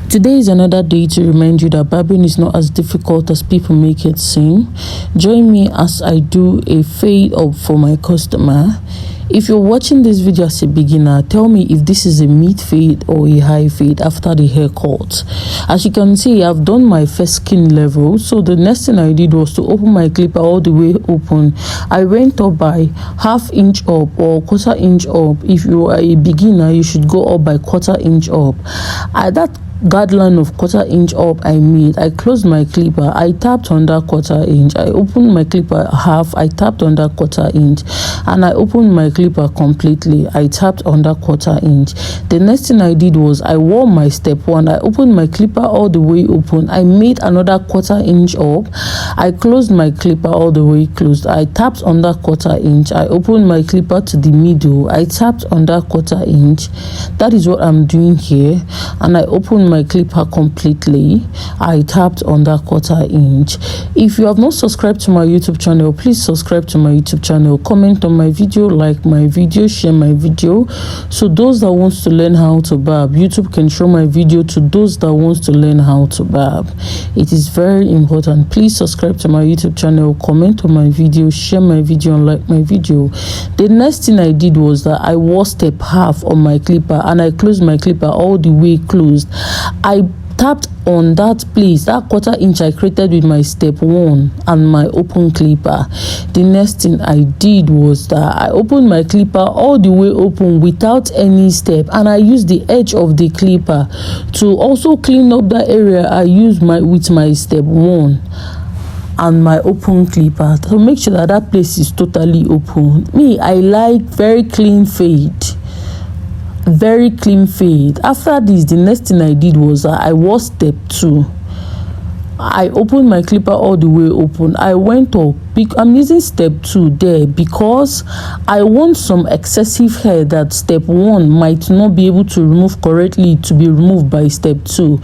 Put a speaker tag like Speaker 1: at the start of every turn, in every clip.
Speaker 1: Today is another day to remind you that barbing is not as difficult as people make it seem. Join me as I do a fade up for my customer. If you're watching this video as a beginner, tell me if this is a mid fade or a high fade after the haircut. As you can see, I've done my first skin level, so the next thing I did was to open my clipper all the way open. I went up by ½ inch up or ½ inch up. If you are a beginner, you should go up by ½ inch up. That guideline of ½ inch up I closed my clipper, I tapped under ½ inch, I opened my clipper half, I tapped under ½ inch, and I opened my clipper completely, I tapped under ½ inch. The next thing I did was I wore my step 1, I opened my clipper all the way open, I made another ½ inch up, I closed my clipper all the way closed, I tapped under ½ inch, I opened my clipper to the middle, I tapped under ½ inch. That is what I'm doing here, and I opened my clipper completely, I tapped under ½ inch. If you have not subscribed to my YouTube channel, please subscribe to my YouTube channel, comment on my video, like my video, share my video, so those that wants to learn how to barb, YouTube can show my video to those that wants to learn how to barb. It is very important. Please subscribe to my YouTube channel, comment on my video, share my video, and like my video. The next thing I did was that I wore step half on my clipper and I closed my clipper all the way closed. I tapped on that place, that ½ inch I created with my step 1 and my open clipper. The next thing I did was that I opened my clipper all the way open without any step, and I used the edge of the clipper to also clean up that area I used with my step 1 and my open clipper to make sure that that place is totally open. Me, I like very clean fade. Very clean fade. After this, the next thing I did was I wore step 2. I opened my clipper all the way open. I went up. I'm using step 2 there because I want some excessive hair that step 1 might not be able to remove correctly to be removed by step 2.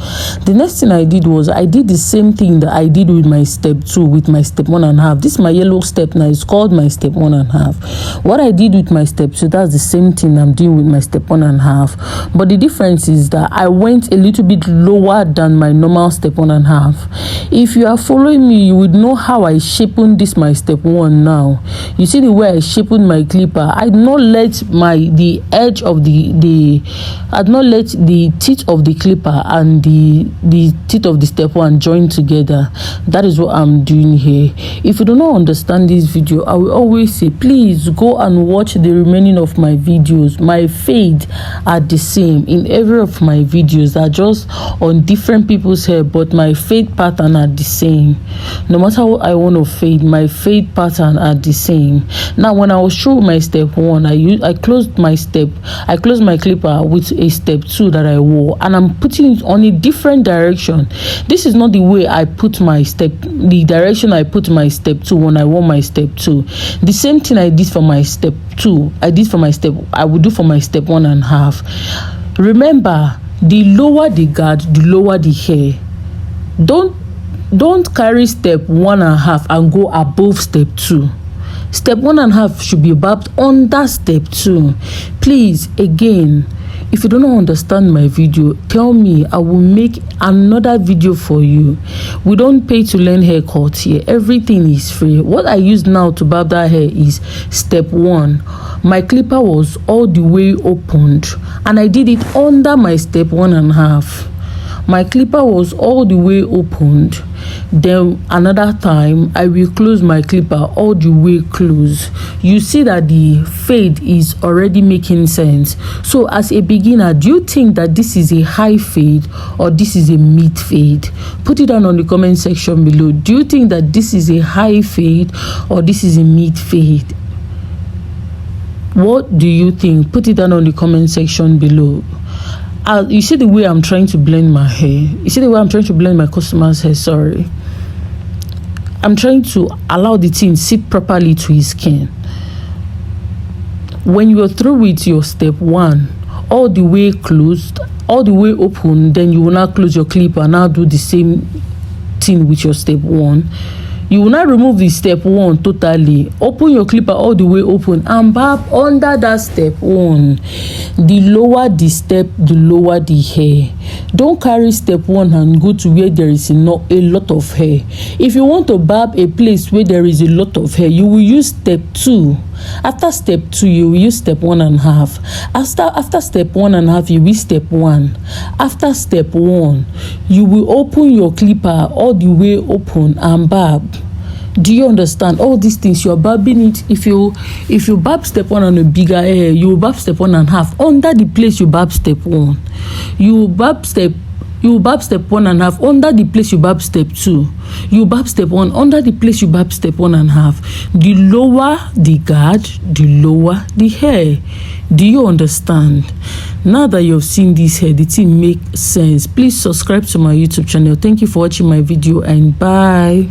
Speaker 1: The next thing I did was I did the same thing that I did with my step 2 with my step 1.5. This is my yellow step now. It's called my step 1.5. What I did with my step 2, that's the same thing I'm doing with my step 1.5. But the difference is that I went a little bit lower than my normal step 1.5. If you are following me, you would know how I sharpened this my step 1 now. You see the way I sharpened my clipper. I did not let the edge of I did not let the teeth of the clipper and the teeth of the step 1 join together. That is what I'm doing here. If you do not understand this video, I will always say please go and watch the remaining of my videos. My fade are the same in every of my videos. They're just on different people's hair, but my fade pattern are the same. No matter what I want to fade, my fade pattern are the same. Now when I was through my step 1, I closed my clipper with a step 2 that I wore, and I'm putting it on a different direction. This is not the way I put my step, the direction I put my step 2 when I wore my step 2. The same thing I did for my step 2, I would do for my step 1.5. Remember, the lower the guard, the lower the hair. Don't carry step 1.5 and go above step 2. Step 1.5 should be barbed under step 2. Please, again, if you don't understand my video, tell me. I will make another video for you. We don't pay to learn haircut here. Everything is free. What I use now to barb that hair is step 1. My clipper was all the way opened, and I did it under my step 1.5. My clipper was all the way opened. Then another time I will close my clipper all the way closed. You see that the fade is already making sense. So as a beginner, do you think that this is a high fade or this is a mid fade? Put it down on the comment section below. Do you think that this is a high fade or this is a mid fade? What do you think? Put it down on the comment section below. You see the way I'm trying to blend my hair. You see the way I'm trying to blend my customer's hair. Sorry. I'm trying to allow the thing sit properly to his skin. When you're through with your step 1, all the way closed, all the way open, then you will now close your clipper and now do the same thing with your step 1. You will not remove the step 1 totally. Open your clipper all the way open and barb under that step 1. The lower the step, the lower the hair. Don't carry step 1 and go to where there is a lot of hair. If you want to barb a place where there is a lot of hair, you will use step 2. After step 2, you will use step 1.5. After step 1.5, you will use step 1. After step 1, you will open your clipper all the way open and barb. Do you understand? All these things, you are barbing it. If you barb step 1 on a bigger hair, you will barb step 1.5 under the place you barb step 1. You will barb step 1.5 under the place you barb step 2. You barb step 1 under the place you barb step 1.5. The lower the guard, the lower the hair. Do you understand? Now that you've seen this hair, the thing makes sense. Please subscribe to my YouTube channel. Thank you for watching my video and bye.